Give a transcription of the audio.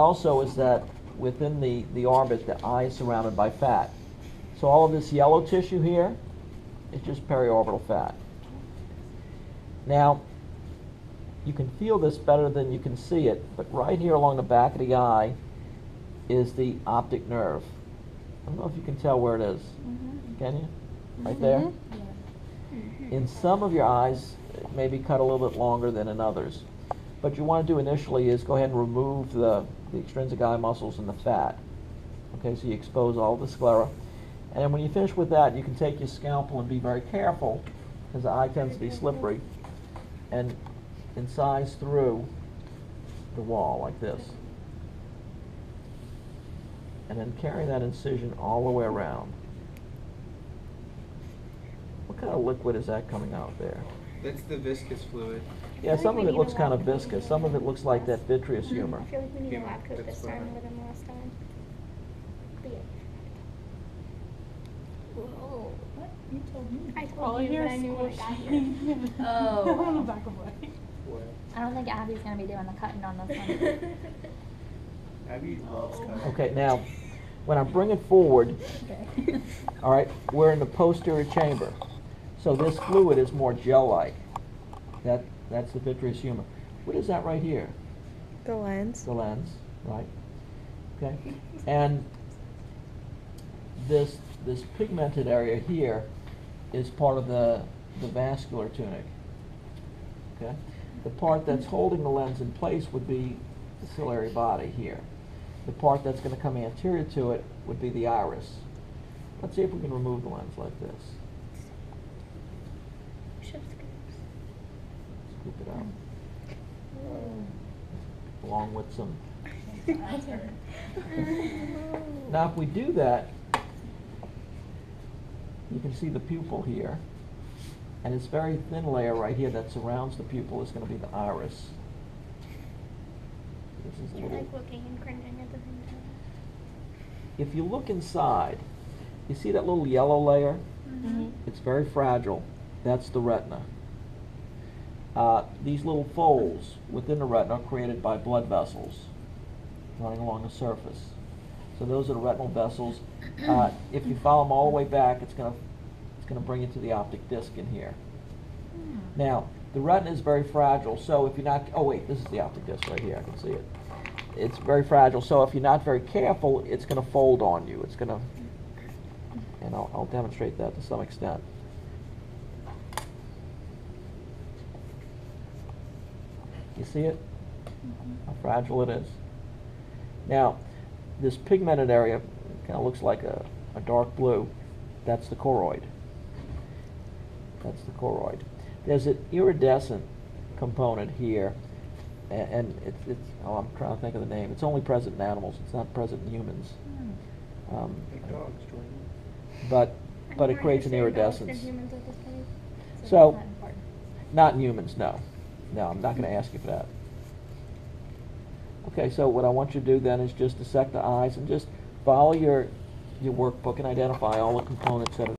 Also is that within the orbit, the eye is surrounded by fat. So all of this yellow tissue here is just periorbital fat. Now, you can feel this better than you can see it, but right here along the back of the eye is the optic nerve. I don't know if you can tell where it is. Can you? Right there? In some of your eyes, it may be cut a little bit longer than in others. What you want to do initially is go ahead and remove the extrinsic eye muscles and the fat. Okay, so you expose all the sclera. And then when you finish with that, you can take your scalpel and be very careful, because the eye tends to be slippery, and incise through the wall like this. And then carry that incision all the way around. What kind of liquid is that coming out there? That's the viscous fluid. Yeah, some of it looks kind of viscous. Some of it looks like that vitreous humor. I feel like we need a lab coat this time more than last time. Whoa. What? You told me. I told you, but I knew when I got here. Oh. On the back of what? I don't think Abby's going to be doing the cutting on this one. Abby loves cutting. Okay, now, when I bring it forward, Okay. all right, we're in the posterior chamber. So this fluid is more gel-like. That's the vitreous humor. What is that right here? The lens. The lens, right? Okay. And this pigmented area here is part of the vascular tunic. Okay. The part that's holding the lens in place would be the ciliary body here. The part that's going to come anterior to it would be the iris. Let's see if we can remove the lens like this. Scoop it out. Along with some. Now if we do that, you can see the pupil here. And this very thin layer right here that surrounds the pupil is going to be the iris. This is a You're little. like looking and cringing at the same time. If you look inside, you see that little yellow layer? It's very fragile. That's the retina. These little folds within the retina are created by blood vessels running along the surface. So those are the retinal vessels. If you follow them all the way back, it's going to bring you to the optic disc in here. Now, the retina is very fragile, so if you're not, oh wait, this is the optic disc right here, I can see it. It's very fragile, so if you're not very careful, it's going to fold on you. It's going to, and I'll demonstrate that to some extent. You see it? How fragile it is. Now, this pigmented area kind of looks like a dark blue. That's the choroid. That's the choroid. There's an iridescent component here, and it's oh, I'm trying to think of the name. It's only present in animals. It's not present in humans. Like dogs, Jordan. But it creates an iridescence. Humans at this point. So, not in humans, no. No, I'm not going to ask you for that. Okay, so what I want you to do then is just dissect the eyes and just follow your workbook and identify all the components that are